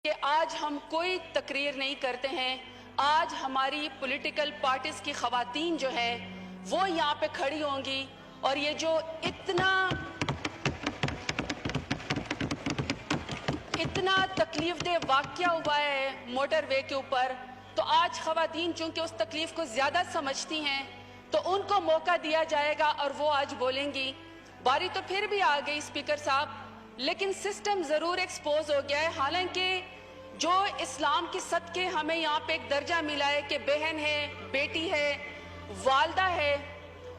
کہ آج ہم کوئی تقریر نہیں کرتے ہیں. آج ہماری پولیٹیکل پارٹیز کی خواتین جو ہیں وہ یہاں پہ کھڑی ہوں گی اور یہ جو اتنا تکلیف دہ واقعہ ہوا ہے موٹر وے کے اوپر، تو آج خواتین چونکہ اس تکلیف کو زیادہ سمجھتی ہیں تو ان کو موقع دیا جائے گا اور وہ آج بولیں گی. باری تو پھر بھی آ گئی اسپیکر صاحب، لیکن سسٹم ضرور ایکسپوز ہو گیا ہے. حالانکہ جو اسلام کے صدقے ہمیں یہاں پہ ایک درجہ ملا ہے کہ بہن ہے، بیٹی ہے، والدہ ہے،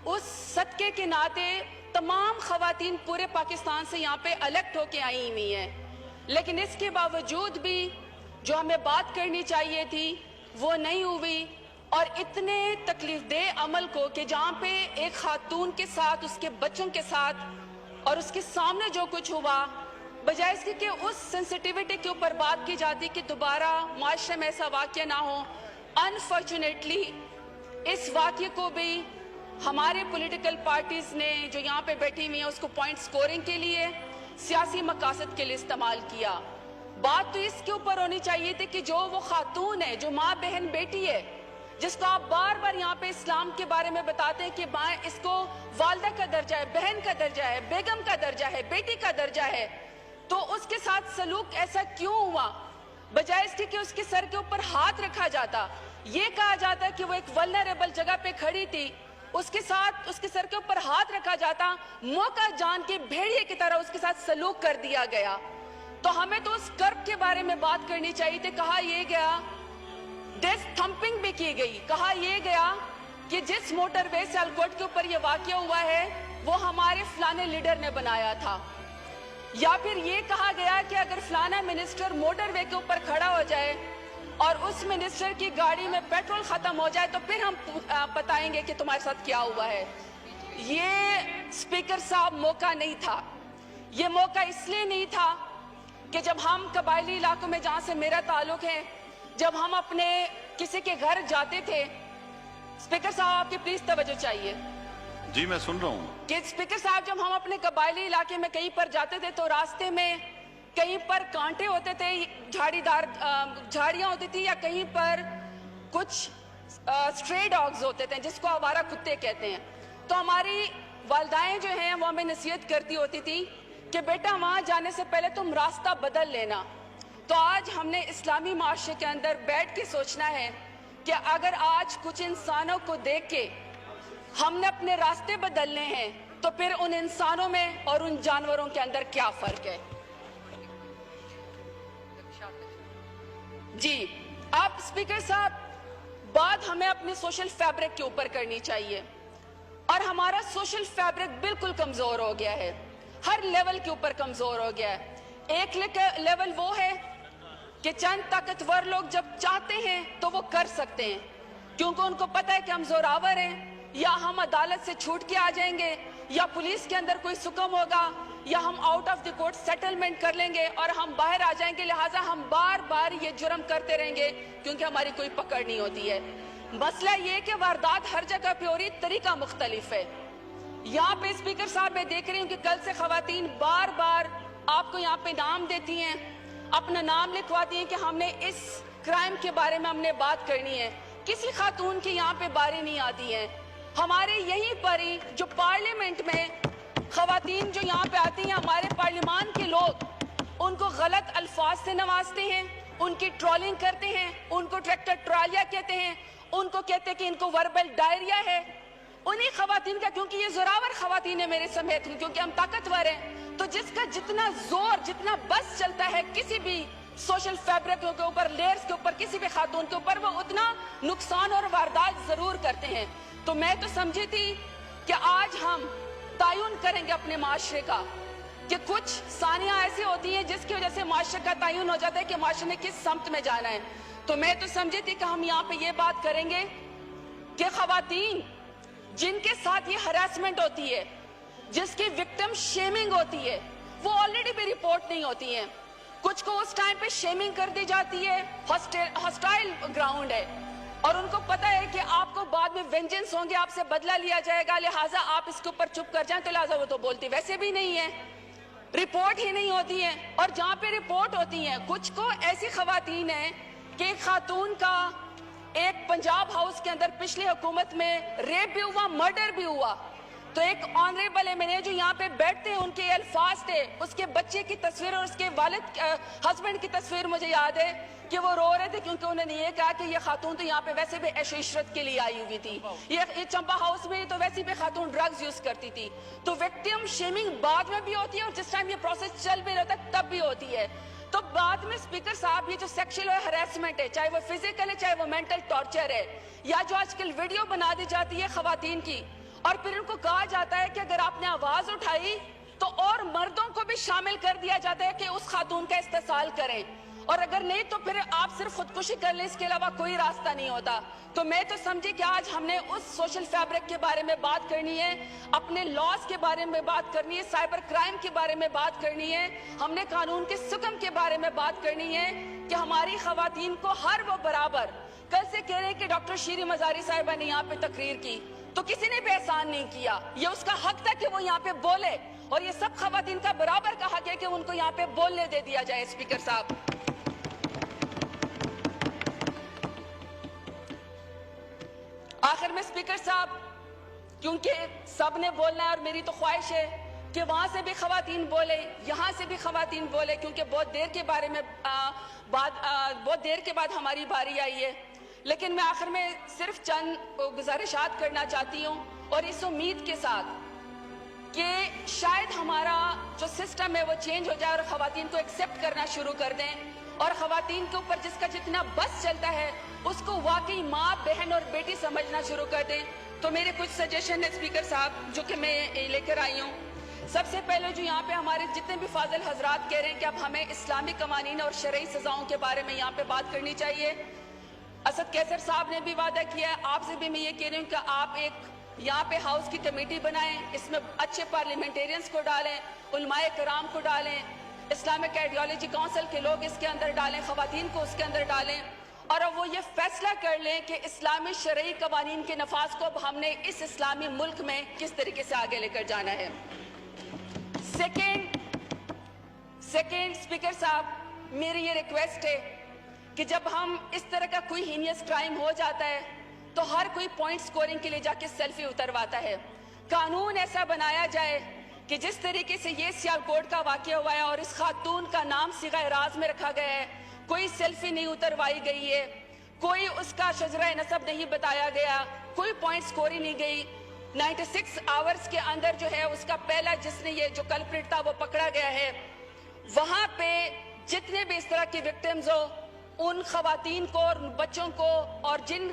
اس صدقے کے ناطے تمام خواتین پورے پاکستان سے یہاں پہ الیکٹ ہو کے آئی ہوئی ہیں. لیکن اس کے باوجود بھی جو ہمیں بات کرنی چاہیے تھی وہ نہیں ہوئی، اور اتنے تکلیف دہ عمل کو کہ جہاں پہ ایک خاتون کے ساتھ، اس کے بچوں کے ساتھ اور اس کے سامنے جو کچھ ہوا، بجائے اس کے کہ اس سینسٹیوٹی کے اوپر بات کی جاتی کہ دوبارہ معاشرے میں ایسا واقعہ نہ ہو. انفارچونیٹلی اس واقعے کو بھی ہمارے پولیٹیکل پارٹیز نے جو یہاں پہ بیٹھی ہوئی ہیں اس کو پوائنٹ سکورنگ کے لیے، سیاسی مقاصد کے لیے استعمال کیا. بات تو اس کے اوپر ہونی چاہیے تھی کہ جو وہ خاتون ہے، جو ماں، بہن، بیٹی ہے، جس کو آپ بار بار یہاں پہ اسلام کے بارے میں بتاتے ہیں کہ ماں، اس کو والدہ کا درجہ ہے، بہن کا درجہ ہے، بیگم کا درجہ ہے، بیٹی کا درجہ ہے، تو اس کے ساتھ سلوک ایسا کیوں ہوا؟ بجائے اس کے کہ اس کے سر کے اوپر ہاتھ رکھا جاتا، یہ کہا جاتا کہ وہ ایک ولنریبل جگہ پہ کھڑی تھی، اس کے ساتھ اس کے سر کے اوپر ہاتھ رکھا جاتا، موقع جان کے بھیڑیے کی طرح اس کے ساتھ سلوک کر دیا گیا. تو ہمیں تو اس کرب کے بارے میں بات کرنی چاہیے تھی. کہا یہ گیا، ڈیسک تھمپنگ بھی کی گئی، کہا یہ گیا کہ جس موٹر وے سیالکوٹ کے اوپر یہ واقعہ ہوا ہے وہ ہمارے فلانے لیڈر نے بنایا تھا. یا پھر یہ کہا گیا کہ اگر فلانا منسٹر موٹر وے کے اوپر کھڑا ہو جائے اور اس منسٹر کی گاڑی میں پیٹرول ختم ہو جائے تو پھر ہم بتائیں گے کہ تمہارے ساتھ کیا ہوا ہے. یہ اسپیکر صاحب موقع نہیں تھا. یہ موقع اس لیے نہیں تھا کہ جب ہم قبائلی علاقوں میں، جہاں سے میرا تعلق ہے، جب ہم اپنے کسی کے گھر جاتے تھے، اسپیکر صاحب آپ کی پلیز توجہ چاہیے. جی میں سن رہا ہوں کہ اسپیکر صاحب جب ہم اپنے قبائلی علاقے میں کہیں پر جاتے تھے تو راستے میں کہیں پر کانٹے ہوتے تھے، جھاڑیاں ہوتی تھی، یا کہیں پر کچھ اسٹرے ڈاگز ہوتے تھے جس کو آوارہ کتے کہتے ہیں. تو ہماری والدائیں جو ہیں وہ ہمیں نصیحت کرتی ہوتی تھی کہ بیٹا وہاں جانے سے پہلے تم راستہ بدل لینا. تو آج ہم نے اسلامی معاشرے کے اندر بیٹھ کے سوچنا ہے کہ اگر آج کچھ انسانوں کو دیکھ کے ہم نے اپنے راستے بدلنے ہیں تو پھر ان انسانوں میں اور ان جانوروں کے اندر کیا فرق ہے؟ جی اب اسپیکر صاحب، بات ہمیں اپنے سوشل فیبرک کے اوپر کرنی چاہیے، اور ہمارا سوشل فیبرک بالکل کمزور ہو گیا ہے، ہر لیول کے اوپر کمزور ہو گیا ہے. ایک لیول وہ ہے کہ چند طاقتور لوگ جب چاہتے ہیں تو وہ کر سکتے ہیں، کیونکہ ان کو پتہ ہے کہ ہم زوراور ہیں، یا ہم عدالت سے چھوٹ کے آ جائیں گے، یا پولیس کے اندر کوئی حکم ہوگا، یا ہم out of the court settlement کر لیں گے اور ہم باہر آ جائیں گے، لہٰذا ہم بار بار یہ جرم کرتے رہیں گے کیونکہ ہماری کوئی پکڑ نہیں ہوتی ہے. مسئلہ یہ کہ واردات ہر جگہ پہ ہو رہی، طریقہ مختلف ہے. یہاں پہ اسپیکر صاحب میں دیکھ رہی ہوں کہ کل سے خواتین بار بار آپ کو یہاں پہ نام دیتی ہیں، اپنا نام لکھواتی ہیں کہ ہم نے اس کرائم کے بارے میں ہم نے بات کرنی ہے. کسی خاتون کی یہاں پہ باری نہیں آتی ہیں. ہمارے یہیں پر ہی جو پارلیمنٹ میں خواتین جو یہاں پہ آتی ہیں، ہمارے پارلیمان کے لوگ ان کو غلط الفاظ سے نوازتے ہیں، ان کی ٹرولنگ کرتے ہیں، ان کو ٹریکٹر ٹرالیا کہتے ہیں، ان کو کہتے ہیں کہ ان کو وربل ڈائریا ہے. انہی خواتین کا، کیونکہ یہ زوراور خواتین ہیں میرے سمیت، کیونکہ ہم طاقتور ہیں، تو جس کا جتنا زور، جتنا بس چلتا ہے کسی بھی سوشل فیبرک کے اوپر، لیئرز کے اوپر، کسی بھی خاتون کے اوپر، وہ اتنا نقصان اور واردات ضرور کرتے ہیں. تو میں تو سمجھی تھی کہ آج ہم تعین کریں گے اپنے معاشرے کا، کہ کچھ ثانیہ ایسی ہوتی ہیں جس کی وجہ سے معاشرے کا تعین ہو جاتا ہے کہ معاشرے نے کس سمت میں جانا ہے. تو میں تو سمجھی تھی کہ ہم یہاں پہ یہ بات کریں گے کہ خواتین جن کے ساتھ یہ ہراسمنٹ ہوتی ہے، جس کی وکٹم شیمنگ ہوتی ہے، وہ آلریڈی بھی رپورٹ نہیں ہوتی ہیں. کچھ کو اس ٹائم پہ شیمنگ کر دی جاتی ہے، ہاسٹائل گراؤنڈ ہے، اور ان کو پتا ہے کہ آپ کو بعد میں وینجنس ہوں گے، آپ سے بدلہ لیا جائے گا، لہٰذا آپ اس کے اوپر چپ کر جائیں، تو لہٰذا وہ تو بولتی ویسے بھی نہیں ہے. رپورٹ ہی نہیں ہوتی ہیں، اور جہاں پہ رپورٹ ہوتی ہیں کچھ کو ایسی خواتین ہیں کہ ایک خاتون کا ایک پنجاب ہاؤس کے اندر پچھلی حکومت میں ریپ بھی ہوا، مرڈر بھی ہوا، تو ایک آنریبل ایم این اے جو یہاں پہ بیٹھتے ہیں ان کے الفاظ تھے، اس کے بچے کی تصویر اور اس کے والد ہسبینڈ کی تصویر مجھے یاد ہے کہ وہ رو رہے تھے کیونکہ انہوں نے یہ کہا کہ یہ خاتون تو یہاں پہ ویسے بھی عیش و عشرت کے لیے آئی ہوئی تھی، یہ چمپا ہاؤس میں تو ویسے بھی خاتون ڈرگز یوز کرتی تھی۔ تو وکٹم شیمنگ بعد میں بھی ہوتی ہے اور جس ٹائم یہ پروسیس چل بھی رہتا ہے تب بھی ہوتی ہے۔ تو بعد میں اسپیکر صاحب یہ جو سیکشل ہراسمنٹ ہے، چاہے وہ فزیکل ہے چاہے وہ مینٹل ٹارچر ہے، یا جو آج کل ویڈیو بنا دی جاتی ہے خواتین کی اور پھر ان کو کہا جاتا ہے کہ اگر آپ نے آواز اٹھائی تو اور مردوں کو بھی شامل کر دیا جاتا ہے کہ اس خاتون کا استحصال کریں، اور اگر نہیں تو پھر آپ صرف خودکشی کر لیں، اس کے علاوہ کوئی راستہ نہیں ہوتا۔ تو میں تو سمجھی کہ آج ہم نے اس سوشل فیبرک کے بارے میں بات کرنی ہے، اپنے لاز کے بارے میں بات کرنی ہے، سائبر کرائم کے بارے میں بات کرنی ہے، ہم نے قانون کے سکم کے بارے میں بات کرنی ہے کہ ہماری خواتین کو ہر وہ برابر۔ کل سے کہہ رہے ہیں کہ ڈاکٹر شیریں مزاری صاحبہ نے یہاں پہ تقریر کی تو کسی نے بھی احسان نہیں کیا، یہ اس کا حق تھا کہ وہ یہاں پہ بولے، اور یہ سب خواتین کا برابر کا حق ہے کہ ان کو یہاں پہ بولنے دے دیا جائے۔ اسپیکر صاحب، آخر میں اسپیکر صاحب، کیونکہ سب نے بولنا ہے اور میری تو خواہش ہے کہ وہاں سے بھی خواتین بولے، یہاں سے بھی خواتین بولے، کیونکہ بہت دیر کے بعد ہماری باری آئی ہے، لیکن میں آخر میں صرف چند گزارشات کرنا چاہتی ہوں اور اس امید کے ساتھ کہ شاید ہمارا جو سسٹم ہے وہ چینج ہو جائے اور خواتین کو ایکسیپٹ کرنا شروع کر دیں، اور خواتین کے اوپر جس کا جتنا بس چلتا ہے اس کو واقعی ماں، بہن اور بیٹی سمجھنا شروع کر دیں۔ تو میرے کچھ سجیشن ہے اسپیکر صاحب جو کہ میں لے کر آئی ہوں۔ سب سے پہلے جو یہاں پہ ہمارے جتنے بھی فاضل حضرات کہہ رہے ہیں کہ اب ہمیں اسلامی قوانین اور شرعی سزاؤں کے بارے میں یہاں پہ بات کرنی چاہیے، اسد کیسر صاحب نے بھی وعدہ کیا ہے، آپ سے بھی میں یہ کہہ رہی ہوں کہ آپ ایک یہاں پہ ہاؤس کی کمیٹی بنائیں، اس میں اچھے پارلیمنٹیرینز کو ڈالیں، علماء کرام کو ڈالیں، اسلامک آئیڈیالوجی کونسل کے لوگ اس کے اندر ڈالیں، خواتین کو اس کے اندر ڈالیں، اور اب وہ یہ فیصلہ کر لیں کہ اسلامی شرعی قوانین کے نفاذ کو اب ہم نے اس اسلامی ملک میں کس طریقے سے آگے لے کر جانا ہے۔ سیکنڈ اسپیکر صاحب، میری یہ ریکویسٹ ہے کہ جب ہم اس طرح کا کوئی ہینیس کرائم ہو جاتا ہے تو ہر کوئی پوائنٹ سکورنگ کے لیے جا کے سیلفی اترواتا ہے۔ قانون ایسا بنایا جائے کہ جس طریقے سے یہ سیالکوٹ کا واقعہ ہوا ہے اور اس خاتون کا نام صیغہ اعراض میں رکھا گیا ہے، کوئی سیلفی نہیں اتروائی گئی ہے، کوئی اس کا شجرہ نسب نہیں بتایا گیا، کوئی پوائنٹ سکوری نہیں گئی، 96 آورز کے اندر جو ہے اس کا پہلا جس نے یہ جو کلپریٹ تھا وہ پکڑا گیا ہے۔ وہاں پہ جتنے بھی اس طرح کی وکٹمز ہو ان خواتین کو اور بچوں کو، اور جن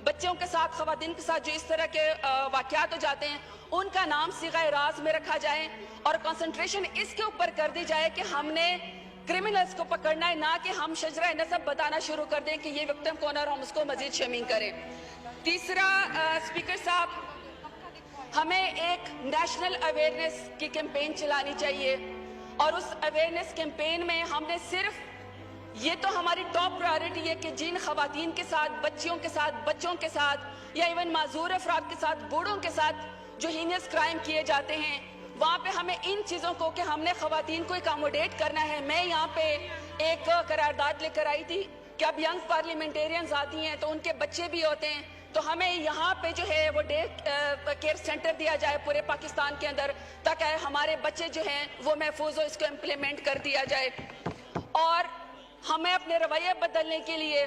بچوں کے ساتھ خواتین کے ساتھ جو اس طرح کے واقعات ہو جاتے ہیں ان کا نام صیغہ اعراض میں رکھا جائے، اور کنسنٹریشن اس کے اوپر کر دی جائے کہ ہم نے کرمنلز کو پکڑنا ہے، نہ کہ ہم شجرہ نسب بتانا شروع کر دیں کہ یہ وکٹم کون ہے اور ہم اس کو مزید شیمنگ کریں۔ تیسرا اسپیکر صاحب، ہمیں ایک نیشنل اویئرنیس کی کیمپین چلانی چاہیے، اور اس اویئرنیس کیمپین میں ہم نے صرف یہ تو ہماری ٹاپ پرائیورٹی ہے کہ جن خواتین کے ساتھ، بچیوں کے ساتھ، بچوں کے ساتھ، یا ایون معذور افراد کے ساتھ، بوڑھوں کے ساتھ جو ہینیس کرائم کیے جاتے ہیں، وہاں پہ ہمیں ان چیزوں کو کہ ہم نے خواتین کو اکاموڈیٹ کرنا ہے۔ میں یہاں پہ ایک قرارداد لے کر آئی تھی کہ اب ینگ پارلیمنٹیرینز آتی ہیں تو ان کے بچے بھی ہوتے ہیں، تو ہمیں یہاں پہ جو ہے وہ ڈے کیئر سینٹر دیا جائے پورے پاکستان کے اندر تاکہ ہمارے بچے جو ہیں وہ محفوظ ہو، اس کو امپلیمنٹ کر دیا جائے۔ اور ہمیں اپنے رویے بدلنے کے لیے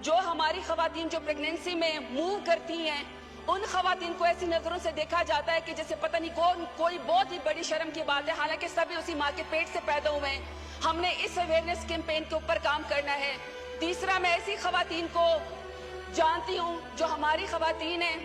جو ہماری خواتین جو پریگننسی میں موو کرتی ہیں ان خواتین کو ایسی نظروں سے دیکھا جاتا ہے کہ جیسے پتہ نہیں کوئی بہت ہی بڑی شرم کی بات ہے، حالانکہ سبھی اسی ماں کے پیٹ سے پیدا ہوئے ہیں۔ ہم نے اس اویئرنیس کیمپین کے اوپر کام کرنا ہے۔ تیسرا، میں ایسی خواتین کو جانتی ہوں جو ہماری خواتین ہیں،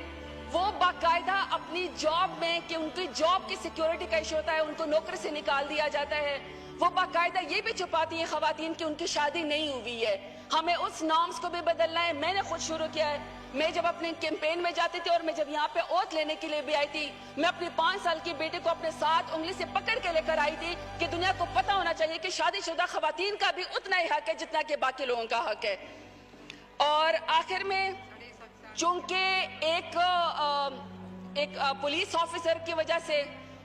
وہ باقاعدہ اپنی جاب میں کہ ان کی جاب کی سیکیورٹی کا ایشو ہوتا ہے، ان کو نوکری سے نکال دیا جاتا ہے، وہ باقاعدہ یہ بھی چھپاتی ہیں خواتین کہ ان کی شادی نہیں ہوئی ہے۔ ہمیں اس نارمز کو بھی بدلنا ہے۔ میں نے خود شروع کیا ہے، میں جب اپنے کیمپین میں جاتی تھی اور میں جب یہاں پہ اوتھ لینے کے لیے بھی آئی تھی، میں اپنی 5 سال کی بیٹی کو اپنے ساتھ انگلی سے پکڑ کے لے کر آئی تھی کہ دنیا کو پتہ ہونا چاہیے کہ شادی شدہ خواتین کا بھی اتنا ہی حق ہے جتنا کہ باقی لوگوں کا حق ہے۔ اور آخر میں، چونکہ ایک پولیس آفیسر کی وجہ سے